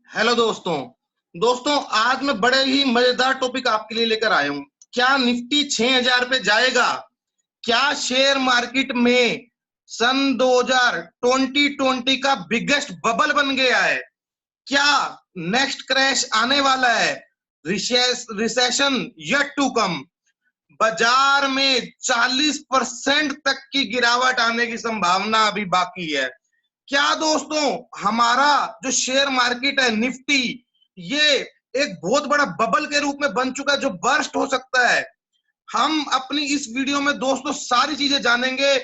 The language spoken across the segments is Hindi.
हेलो दोस्तों। आज मैं बड़े ही मजेदार टॉपिक आपके लिए लेकर आया हूं। क्या निफ्टी 6000 पे जाएगा? क्या शेयर मार्केट में सन 2020 का बिगेस्ट बबल बन गया है? क्या नेक्स्ट क्रैश आने वाला है? Recession yet to come. बाजार में 40% तक की गिरावट आने की संभावना अभी बाकी है। क्या दोस्तों, हमारा जो शेयर मार्केट है निफ्टी, ये एक बहुत बड़ा बबल के रूप में बन चुका है जो बर्स्ट हो सकता है? हम अपनी इस वीडियो में दोस्तों सारी चीजें जानेंगे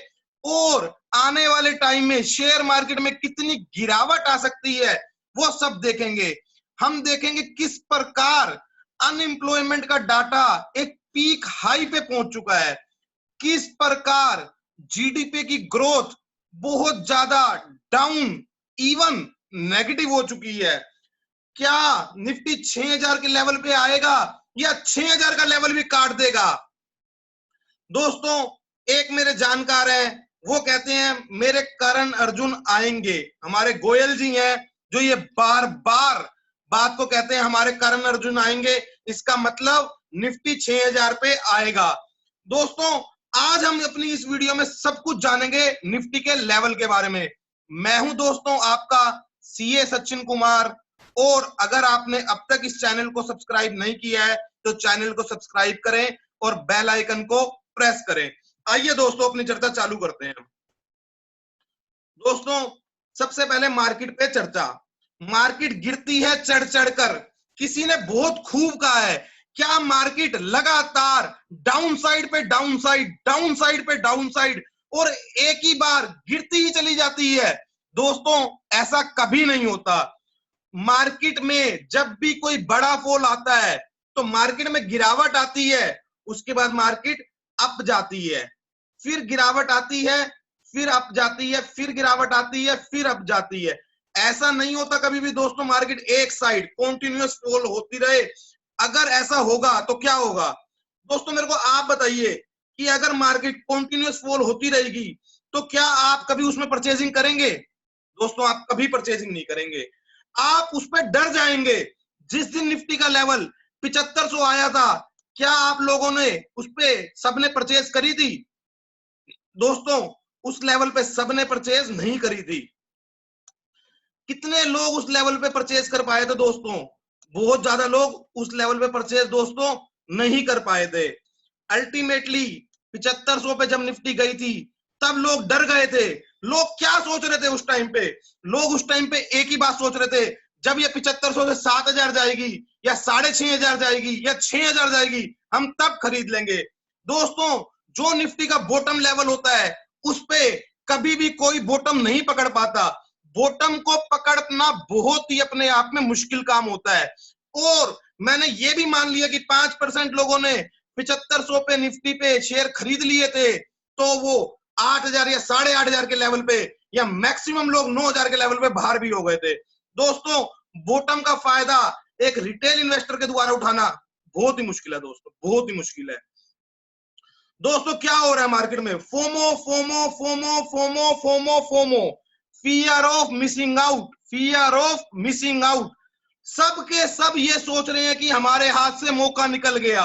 और आने वाले टाइम में शेयर मार्केट में कितनी गिरावट आ सकती है वो सब देखेंगे। हम देखेंगे किस प्रकार अनएम्प्लॉयमेंट का डाटा एक पीक हाई पे पहुंच चुका है, किस प्रकार जीडीपी की ग्रोथ बहुत ज्यादा डाउन, इवन नेगेटिव हो चुकी है। क्या निफ्टी 6000 के लेवल पे आएगा या 6000 का लेवल भी काट देगा? दोस्तों, एक मेरे जानकार हैं, वो कहते हैं मेरे करण अर्जुन आएंगे। हमारे गोयल जी हैं जो ये बार बार बात को कहते हैं हमारे करण अर्जुन आएंगे, इसका मतलब निफ्टी 6000 पे आएगा। दोस्तों, आज हम अपनी इस वीडियो में सब कुछ जानेंगे निफ्टी के लेवल के बारे में। मैं हूं दोस्तों आपका सीए सचिन कुमार, और अगर आपने अब तक इस चैनल को सब्सक्राइब नहीं किया है तो चैनल को सब्सक्राइब करें और बेल आइकन को प्रेस करें। आइए दोस्तों अपनी चर्चा चालू करते हैं। दोस्तों, सबसे पहले मार्केट पे चर्चा। मार्केट गिरती है चढ़ चढ़कर। किसी ने बहुत खूब कहा है, क्या मार्केट लगातार डाउन साइड पे डाउन साइड, डाउन साइड पे डाउन साइड और एक ही बार गिरती ही चली जाती है? दोस्तों, ऐसा कभी नहीं होता। मार्केट में जब भी कोई बड़ा फॉल आता है तो मार्केट में गिरावट आती है, उसके बाद मार्केट अप जाती है, फिर गिरावट आती है, फिर अप जाती है, फिर गिरावट आती है, फिर अप जाती है। ऐसा नहीं होता कभी भी दोस्तों मार्केट एक साइड कॉन्टिन्यूअस फॉल होती रहे। अगर ऐसा होगा तो क्या होगा? दोस्तों, मेरे को आप बताइए कि अगर मार्केट कॉन्टिन्यूअस फॉल होती रहेगी तो क्या आप कभी उसमें परचेजिंग करेंगे? दोस्तों, आप कभी परचेजिंग नहीं करेंगे, आप उस पर डर जाएंगे। जिस दिन निफ्टी का लेवल 7500 आया था, क्या आप लोगों ने उस पे सबने परचेज करी थी? दोस्तों, उस लेवल पे सबने परचेज नहीं करी थी। कितने लोग उस लेवल पे परचेज कर पाए थे? दोस्तों, बहुत ज्यादा लोग उस लेवल पे परचेज दोस्तों नहीं कर पाए थे। अल्टीमेटली 7500 पे जब निफ्टी गई थी तब लोग डर गए थे। लोग क्या सोच रहे थे उस टाइम पे? लोग उस टाइम पे एक ही बात सोच रहे थे, जब ये 7500 से 7000 जाएगी या 6500 जाएगी या 6000 जाएगी हम तब खरीद लेंगे। दोस्तों, जो निफ्टी का बॉटम लेवल होता है उस पे कभी भी कोई बॉटम नहीं पकड़ पाता। बॉटम को पकड़ना बहुत ही अपने आप में मुश्किल काम होता है। और मैंने ये भी मान लिया कि 5% लोगों ने 7500 पे निफ्टी पे शेयर खरीद लिए थे तो वो 8000 या 8500 के लेवल पे या मैक्सिमम लोग 9000 के लेवल पे बाहर भी हो गए थे। दोस्तों, बॉटम का फायदा एक रिटेल इन्वेस्टर के द्वारा उठाना बहुत ही मुश्किल है दोस्तों, बहुत ही मुश्किल है। दोस्तों, क्या हो रहा है मार्केट में? FOMO FOMO FOMO FOMO FOMO FOMO, fear of missing out, fear of missing out. सब के सब ये सोच रहे हैं कि हमारे हाथ से मौका निकल गया,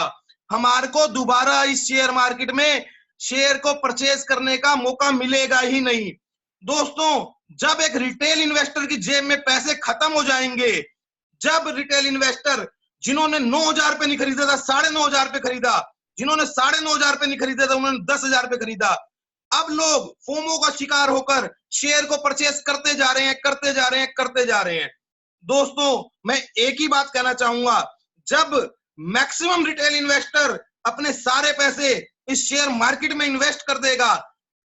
हमारे को दोबारा इस शेयर मार्केट में शेयर को परचेज करने का मौका मिलेगा ही नहीं। दोस्तों, जब एक रिटेल इन्वेस्टर की जेब में पैसे खत्म हो जाएंगे, जब रिटेल इन्वेस्टर जिन्होंने 9000 पे नहीं खरीदा था 9500 पे खरीदा, जिन्होंने 9500 पे नहीं खरीदा था उन्होंने 10000 पे खरीदा, अब लोग फोमो का शिकार होकर शेयर को परचेस करते जा रहे हैं, करते जा रहे हैं, करते जा रहे हैं। दोस्तों, मैं एक ही बात कहना चाहूंगा, जब मैक्सिमम रिटेल इन्वेस्टर अपने सारे पैसे इस शेयर मार्केट में इन्वेस्ट कर देगा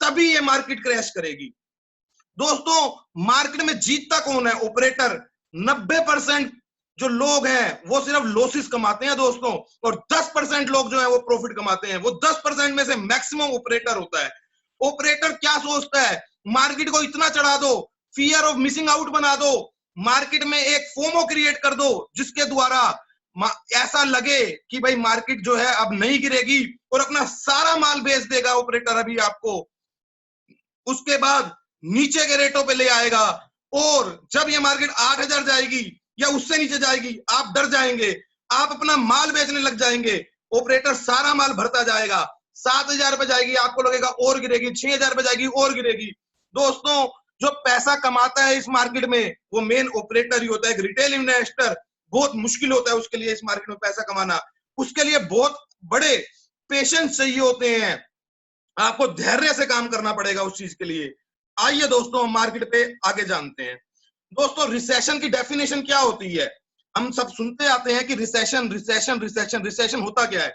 तभी ये मार्केट क्रैश करेगी। दोस्तों, मार्केट में जीतता कौन है? ऑपरेटर। 90% जो लोग हैं वो सिर्फ लॉसेस कमाते हैं दोस्तों, और 10% लोग जो है वो प्रॉफिट कमाते हैं। वो 10% में से मैक्सिमम ऑपरेटर होता है। ऑपरेटर क्या सोचता है? मार्केट को इतना चढ़ा दो, फियर ऑफ मिसिंग आउट बना दो, मार्केट में एक फोमो क्रिएट कर दो जिसके द्वारा ऐसा लगे कि भाई मार्केट जो है अब नहीं गिरेगी, और अपना सारा माल बेच देगा ऑपरेटर अभी आपको। उसके बाद नीचे के रेटों पे ले आएगा, और जब ये मार्केट 8000 जाएगी या उससे नीचे जाएगी, आप डर जाएंगे, आप अपना माल बेचने लग जाएंगे, ऑपरेटर सारा माल भरता जाएगा, 7,000 पे जाएगी, आपको लगेगा और गिरेगी, 6,000 पे जाएगी और गिरेगी। दोस्तों, जो पैसा कमाता है इस मार्केट में वो मेन ऑपरेटर ही होता है। एक रिटेल इन्वेस्टर बहुत मुश्किल होता है उसके लिए इस मार्केट में पैसा कमाना, उसके लिए बहुत बड़े पेशेंस चाहिए होते हैं, आपको धैर्य से काम करना पड़ेगा उस चीज के लिए। आइए दोस्तों, मार्केट पे आगे जानते हैं। दोस्तों, रिसेशन की डेफिनेशन क्या होती है? हम सब सुनते आते हैं कि रिसेशन रिसेशन रिसेशन रिसेशन होता क्या है?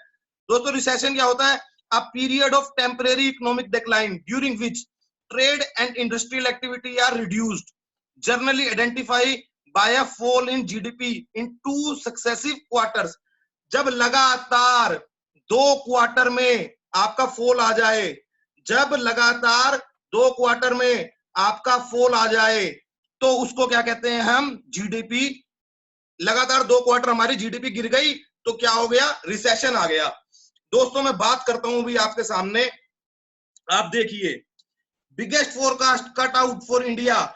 दोस्तों, रिसेशन क्या होता है? A period of temporary economic decline during which trade and industrial activity are reduced, generally identify by a fall in GDP in 2 successive quarters. जब लगातार 2 क्वार्टर में आपका फॉल आ जाए, जब लगातार 2 क्वार्टर में आपका फॉल आ जाए, तो उसको क्या कहते हैं हम? जीडीपी। लगातार 2 क्वार्टर हमारी जीडीपी गिर गई तो क्या हो गया? रिसेशन आ गया। दोस्तों, मैं बात करता हूं भी आपके सामने, आप देखिए, biggest forecast cut out for India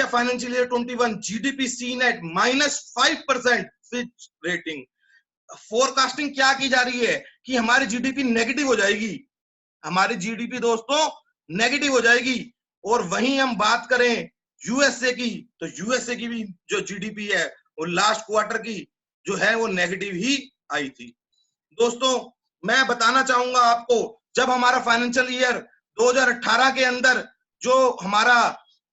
financial year 21 GDP seen at -5% Fitch rating. Forecasting क्या की जा रही है कि हमारी जीडीपी नेगेटिव हो जाएगी, हमारी जीडीपी दोस्तों नेगेटिव हो जाएगी। और वहीं हम बात करें यूएसए की, तो यूएसए की भी जो जीडीपी है वो लास्ट क्वार्टर की जो है वो नेगेटिव ही आई थी। दोस्तों, मैं बताना चाहूंगा आपको, जब हमारा फाइनेंशियल ईयर 2018 के अंदर जो हमारा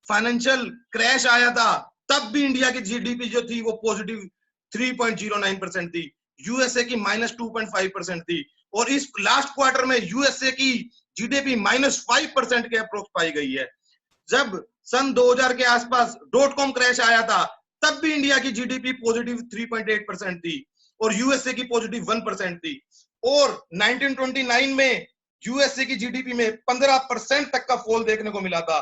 फाइनेंशियल क्रैश आया था, तब भी इंडिया की जीडीपी जो थी वो पॉजिटिव 3.09% थी, यूएसए की -2.5% थी, और इस लास्ट क्वार्टर में यूएसए की जीडीपी -5% के अप्रोक्स पाई गई है। जब सन 2000 के आसपास .com क्रैश आया था, तब भी इंडिया की जीडीपी पॉजिटिव 3.8% थी और यूएसए की पॉजिटिव 1% थी। और 1929 में यूएसए की जीडीपी में 15% तक का फॉल देखने को मिला था।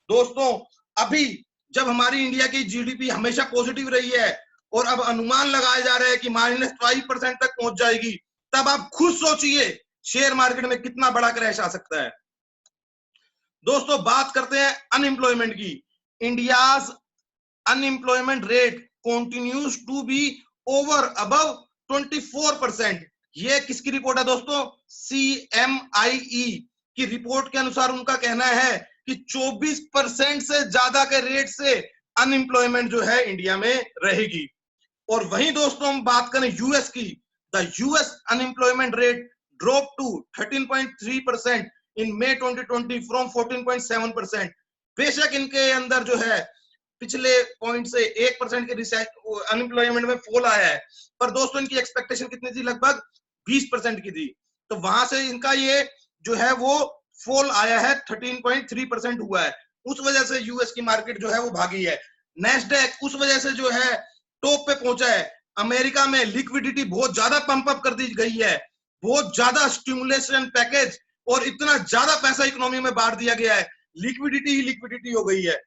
दोस्तों, अभी जब हमारी इंडिया की जीडीपी हमेशा पॉजिटिव रही है और अब अनुमान लगाए जा रहे हैं कि -5% तक पहुंच जाएगी, तब आप खुद सोचिए शेयर मार्केट में कितना बड़ा क्रैश आ सकता है। दोस्तों, बात करते हैं अनएम्प्लॉयमेंट की। India's unemployment rate continues to be over above 24%। ये किसकी रिपोर्ट है दोस्तों? CMIE की रिपोर्ट के अनुसार उनका कहना है कि 24% से ज्यादा के रेट से अनएम्प्लॉयमेंट जो है इंडिया में रहेगी। और वहीं दोस्तों, हम बात करें यूएस की, the US unemployment rate drop to 13.3% in May 2020 from 14.7%। बेशक इनके अंदर जो है पिछले पॉइंट से 1% के अनएम्प्लॉयमेंट में फॉल आया है, पर दोस्तों इनकी एक्सपेक्टेशन कितनी थी? लगभग 20% की थी। तो वहां से इनका ये जो है वो फॉल आया है, 13.3% हुआ है। उस वजह से यूएस की मार्केट जो है वो भागी है। नेस्डेक उस वजह से जो है टॉप पे पहुंचा है। अमेरिका में लिक्विडिटी बहुत ज्यादा पंप अप कर दी गई है, बहुत ज्यादा स्टिमुलेशन पैकेज और इतना ज्यादा पैसा इकोनॉमी में बांट दिया गया है, लिक्विडिटी ही लिक्विडिटी हो गई है।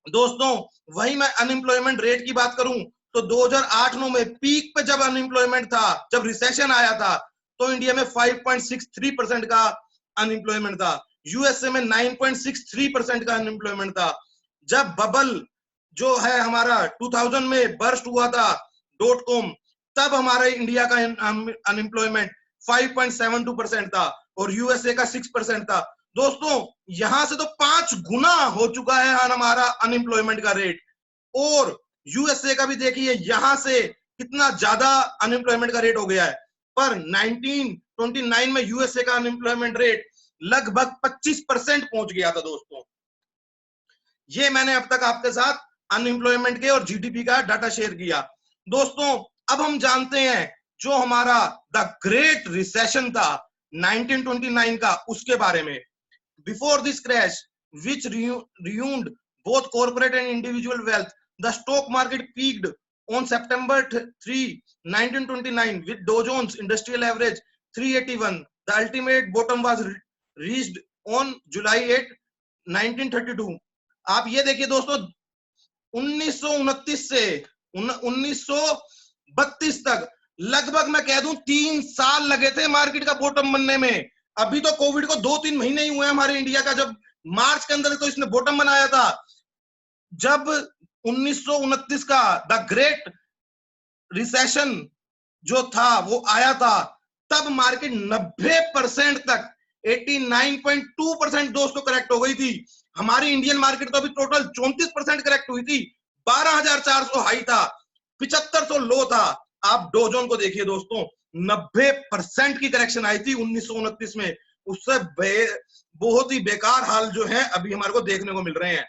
दोस्तों, वहीं मैं अनएम्प्लॉयमेंट रेट की बात करूं तो 2008-9 में पीक पे जब अनएम्प्लॉयमेंट था, जब रिसेशन आया था, तो इंडिया में 5.63% का अनएम्प्लॉयमेंट था, यूएसए में 9.63% का अनएम्प्लॉयमेंट था। जब बबल जो है हमारा 2000 में बर्स्ट हुआ था .com, तब हमारे इंडिया का अनएम्प्लॉयमेंट 5.72% था और यूएसए का 6% था। दोस्तों, यहां से तो 5 गुना हो चुका है हमारा अनएम्प्लॉयमेंट का रेट। और यूएसए का भी देखिए यहां से कितना ज्यादा अनएम्प्लॉयमेंट का रेट हो गया है। पर 1929 में यूएसए का अनएम्प्लॉयमेंट रेट लगभग 25% पहुंच गया था। दोस्तों, ये मैंने अब तक आपके साथ अनएम्प्लॉयमेंट के और जीडीपी का डाटा शेयर किया। दोस्तों, अब हम जानते हैं जो हमारा द ग्रेट रिसेशन था 1929 का, उसके बारे में। Before this crash, which ruined both corporate and individual wealth, the stock market peaked on September 3, 1929 with Dow Jones Industrial Average 381. The ultimate bottom was reached on July 8, 1932. आप ये देखिए दोस्तों, 1929 से 1932 तक लगभग मैं कह दूं 3 साल लगे थे मार्केट का बॉटम बनने में। अभी तो कोविड को 2-3 महीने ही हुए हमारे इंडिया का, जब मार्च के अंदर तो इसने बॉटम बनाया था। जब 1929 का द ग्रेट रिसेशन जो था वो आया था, तब मार्केट 90% तक 89.2% दोस्तों करेक्ट हो गई थी। हमारी इंडियन मार्केट तो अभी टोटल 34% करेक्ट हुई थी। 12,400 हाई था, 7500 लो था। आप डोजोन को देखिए दोस्तों, 90% की करेक्शन आई थी 1929 में। उससे बहुत ही बेकार हाल जो है अभी हमारे को देखने को मिल रहे हैं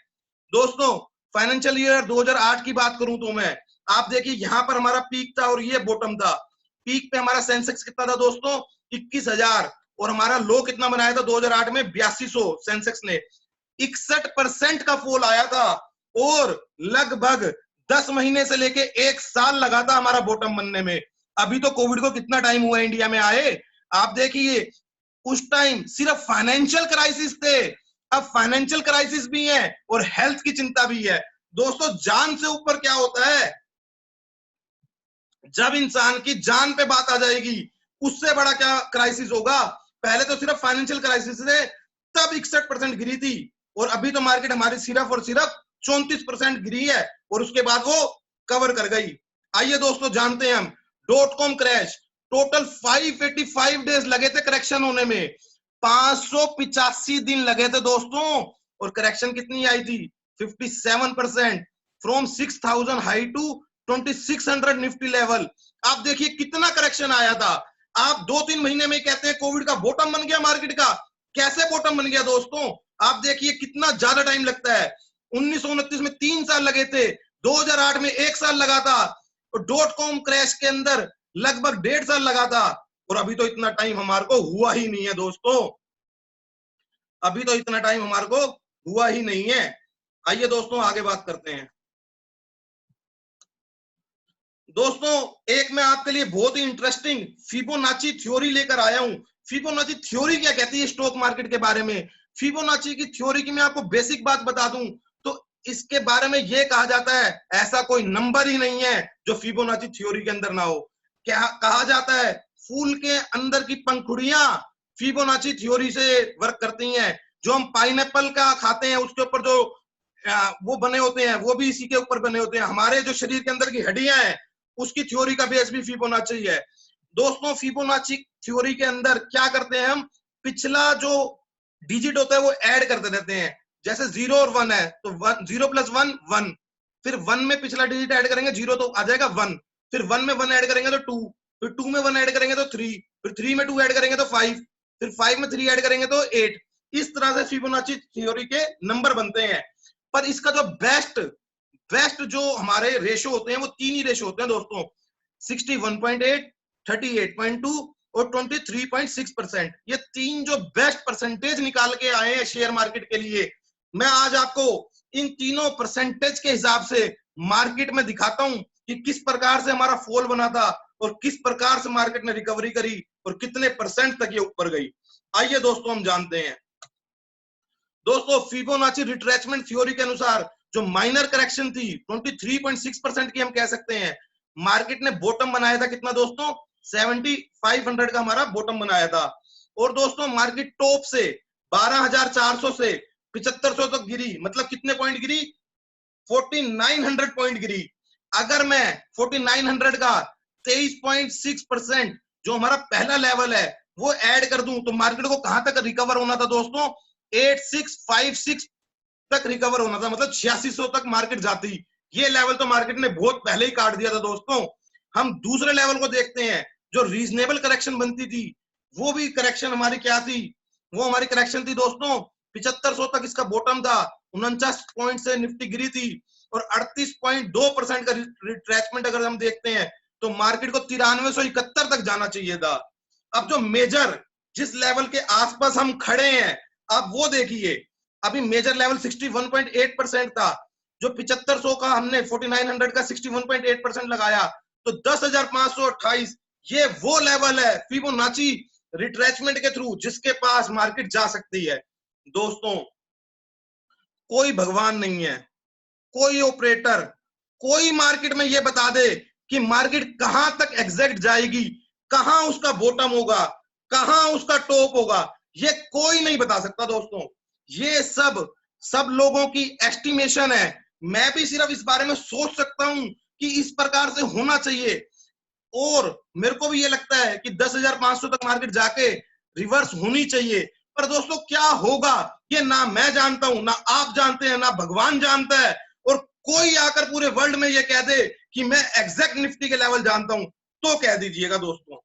दोस्तों। फाइनेंशियल ईयर 2008 की बात करूं तो मैं, आप देखिए यहां पर हमारा पीक था और ये बॉटम था। पीक पे हमारा सेंसेक्स कितना था दोस्तों, 21,000, और हमारा लो कितना बनाया था 2008 में, 8200। सेंसेक्स ने 61% का फॉल आया था, और लगभग 10 महीने से लेके 1 साल लगा था हमारा बॉटम बनने में। अभी तो कोविड को कितना टाइम हुआ इंडिया में आए, आप देखिए उस टाइम सिर्फ फाइनेंशियल क्राइसिस थे, अब फाइनेंशियल क्राइसिस भी है और हेल्थ की चिंता भी है दोस्तों। जान से ऊपर क्या होता है, जब इंसान की जान पे बात आ जाएगी उससे बड़ा क्या क्राइसिस होगा। पहले तो सिर्फ फाइनेंशियल क्राइसिस थे, तब 61% गिरी थी, और अभी तो मार्केट हमारी सिर्फ और सिर्फ 34% गिरी है, और उसके बाद वो कवर कर गई। आइए दोस्तों जानते हैं हम .com क्रैश। टोटल 585 डेज लगे थे करेक्शन होने में, 585 दिन लगे थे दोस्तों, और करेक्शन कितनी आई थी, 57%, from 6,000 high to 2600 Nifty level. आप देखिए कितना करेक्शन आया था। आप 2-3 महीने में कहते हैं कोविड का बॉटम बन गया मार्केट का, कैसे बॉटम बन गया दोस्तों, आप देखिए कितना ज्यादा टाइम लगता है। 1929 में 3 साल लगे थे, 2008 में 1 साल लगा था, और .com क्रैश के अंदर लगभग 1.5 साल लगा था, और अभी तो इतना टाइम हमारे को हुआ ही नहीं है दोस्तों, अभी तो इतना टाइम हमारे को हुआ ही नहीं है। आइए दोस्तों आगे बात करते हैं। दोस्तों एक मैं आपके लिए बहुत ही इंटरेस्टिंग फिबोनाची थ्योरी लेकर आया हूं। फिबोनाची थ्योरी क्या कहती है स्टॉक मार्केट के बारे में। फिबोनाची की थ्योरी की मैं आपको बेसिक बात बता दूं तो इसके बारे में यह कहा जाता है, ऐसा कोई नंबर ही नहीं है जो फिबोनाची थ्योरी के अंदर ना हो। क्या कहा जाता है, फूल के अंदर की पंखुड़ियां फिबोनाची थ्योरी से वर्क करती हैं। जो हम पाइनएप्पल का खाते हैं उसके ऊपर जो वो बने होते हैं वो भी इसी के ऊपर बने होते हैं। हमारे जो शरीर के अंदर की हड्डियां हैं उसकी थ्योरी का बेस भी फिबोनाची है। दोस्तों फिबोनाची थ्योरी के अंदर क्या करते हैं हम, पिछला जो डिजिट होता है वो ऐड करते रहते हैं। जैसे 0 और 1 है तो 0 + 1 1, फिर 1 में पिछला डिजिट ऐड करेंगे 0 तो आ जाएगा 1, फिर 1 में 1 ऐड करेंगे तो 2, फिर 2 में 1 ऐड करेंगे तो 3, फिर 3 में 2 ऐड करेंगे तो 5, फिर 5 में 3 ऐड करेंगे तो 8। इस तरह से फिबोनाची थ्योरी के नंबर बनते हैं। पर इसका जो बेस्ट जो हमारे रेशो होते हैं वो 3 ही रेशो होते हैं दोस्तों, 61.8, 38.2 और 23.6%। ये 3 जो बेस्ट परसेंटेज निकाल के आए हैं शेयर मार्केट के लिए, मैं आज आपको इन तीनों परसेंटेज के हिसाब से मार्केट में दिखाता हूं कि किस प्रकार से हमारा फॉल बना था और किस प्रकार से मार्केट ने रिकवरी करी और कितने परसेंट तक ये ऊपर गई। आइए दोस्तों हम जानते हैं। दोस्तों फिबोनाची रिट्रेसमेंट थ्योरी के अनुसार जो माइनर करेक्शन थी 23.6% की हम कह सकते हैं, मार्केट ने बॉटम बनाया था कितना दोस्तों, 7500 का हमारा बॉटम बनाया था। और दोस्तों मार्केट टॉप से 12,400 से 7500 तक गिरी, मतलब कितने पॉइंट गिरी, 4900 पॉइंट गिरी। अगर मैं 4900 का 23.6% जो हमारा पहला लेवल है वो ऐड कर दूं तो मार्केट को कहां तक रिकवर होना था दोस्तों, 8656 तक रिकवर होना था, मतलब 8600 तक मार्केट जाती। ये लेवल तो मार्केट ने बहुत पहले ही काट दिया था दोस्तों। हम दूसरे लेवल को देखते हैं जो रीजनेबल करेक्शन बनती थी, वो भी करेक्शन हमारी क्या थी, वो हमारी करेक्शन थी दोस्तों 7500 तक इसका बॉटम था, 49 पॉइंट से निफ्टी गिरी थी, और 38.2% का रिट्रेसमेंट अगर हम देखते हैं तो मार्केट को 9371 तक जाना चाहिए था। अब जो मेजर जिस लेवल के आसपास हम खड़े हैं आप वो देखिए, अभी मेजर लेवल 61.8% था, जो 7500 का हमने 4900 का 61.8% लगाया तो 10,528, ये वो लेवल है फिबोनाची रिट्रेसमेंट के थ्रू जिसके पास मार्केट जा सकती है। दोस्तों कोई भगवान नहीं है, कोई ऑपरेटर, कोई मार्केट में ये बता दे कि मार्केट कहां तक एग्जैक्ट जाएगी, कहां उसका बॉटम होगा, कहां उसका टॉप होगा, ये कोई नहीं बता सकता दोस्तों। ये सब लोगों की एस्टिमेशन है। मैं भी सिर्फ इस बारे में सोच सकता हूं कि इस प्रकार से होना चाहिए, और मेरे को भी ये लगता है कि 10,500 तक मार्केट जाके रिवर्स होनी चाहिए। पर दोस्तों क्या होगा ये ना मैं जानता हूं, ना आप जानते हैं, ना भगवान जानता है। और कोई आकर पूरे वर्ल्ड में ये कह दे कि मैं एग्जैक्ट निफ्टी के लेवल जानता हूं तो कह दीजिएगा दोस्तों।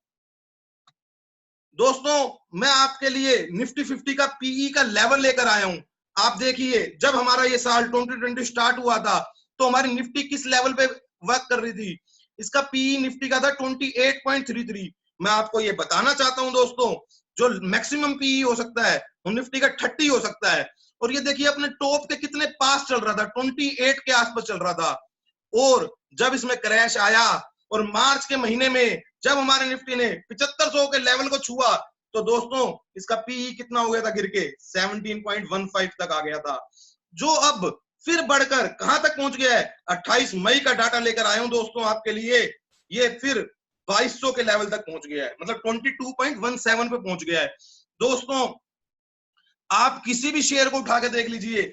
दोस्तों मैं आपके लिए निफ्टी 50 का पीई का लेवल लेकर आया हूं। आप देखिए, जब हमारा ये साल 2020 स्टार्ट हुआ था तो हमारी निफ्टी किस लेवल पे वर्क कर रही थी। इसका पीई निफ्टी का था 28.33। मैं आपको ये बताना चाहता हूं दोस्तों, जो मैक्सिमम पीई हो सकता है वो निफ्टी का 30 हो सकता है। और ये देखिए अपने टॉप के कितने पास चल रहा था, 28 के आसपास चल रहा था। और जब इसमें क्रैश आया और मार्च के महीने में जब हमारे निफ्टी ने 7500 के लेवल को छुआ तो दोस्तों इसका पीई कितना हो गया था, गिर के 17.15 तक आ गया था, जो अब फिर बढ़कर कहां तक पहुंच गया है। 28 मई का डाटा लेकर आया हूं दोस्तों आपके लिए, ये फिर 2200 के लेवल तक पहुंच गया है, मतलब 22.17 पे पहुंच गया है। दोस्तों आप किसी भी शेयर को उठा के देख लीजिए,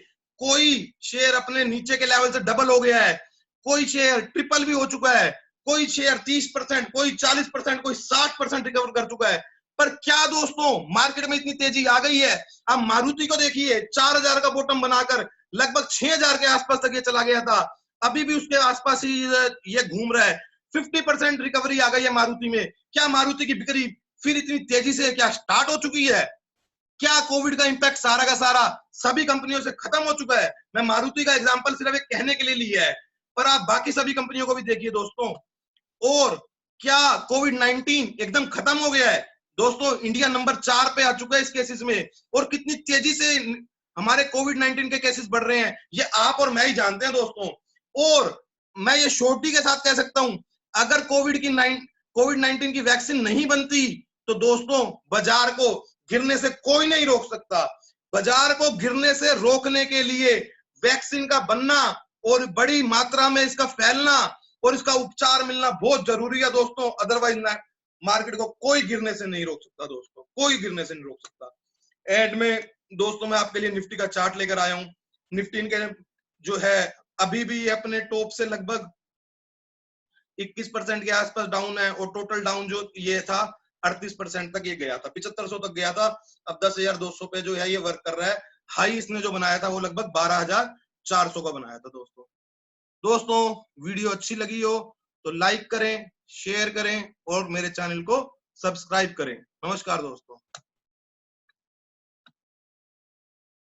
कोई शेयर अपने नीचे के लेवल से डबल हो गया है, कोई शेयर ट्रिपल भी हो चुका है, कोई शेयर 30%, कोई 40%, कोई 60% रिकवर कर चुका है। पर क्या दोस्तों मार्केट में इतनी तेजी आ गई है। आप मारुति को देखिए, 4000 का बॉटम बनाकर लगभग 6000 के आसपास तक ये चला गया था, अभी भी उसके आसपास ही ये घूम रहा है। 50% रिकवरी आ गई है मारुति में। क्या मारुति की बिक्री फिर इतनी तेजी से क्या स्टार्ट हो चुकी है? क्या कोविड का इंपैक्ट सारा का सारा सभी कंपनियों से खत्म हो चुका है? मैं मारुति का एग्जांपल सिर्फ एक कहने के लिए लिया है, पर आप बाकी सभी कंपनियों को भी देखिए दोस्तों। और क्या कोविड-19 एकदम खत्म हो गया है? दोस्तों इंडिया नंबर 4 पे आ चुका है इस केसेस में, और कितनी तेजी से हमारे कोविड-19 के केसेस बढ़ रहे हैं ये आप और मैं ही जानते हैं दोस्तों। और मैं ये श्योरिटी के साथ कह सकता हूं, अगर कोविड-19 की वैक्सीन नहीं बनती तो दोस्तों बाजार को गिरने से कोई नहीं रोक सकता। बाजार को गिरने से रोकने के लिए वैक्सीन का बनना और बड़ी मात्रा में इसका फैलना और इसका उपचार मिलना बहुत जरूरी है दोस्तों, अदरवाइज मार्केट को कोई गिरने से नहीं रोक सकता दोस्तों, कोई गिरने से नहीं रोक सकता। एंड में दोस्तों मैं आपके लिए निफ्टी का चार्ट लेकर आया हूं। निफ्टी के जो है अभी भी अपने टॉप से लगभग 21% के आसपास डाउन है, और टोटल डाउन जो ये था 38% तक ये गया था, 7500 तक गया था। अब 10,200 पे जो है ये वर्क कर रहा है। हाई इसने जो बनाया था वो लगभग 12,400 का बनाया था दोस्तों। दोस्तों वीडियो अच्छी लगी हो तो लाइक करें, शेयर करें और मेरे चैनल को सब्सक्राइब करें। नमस्कार दोस्तों।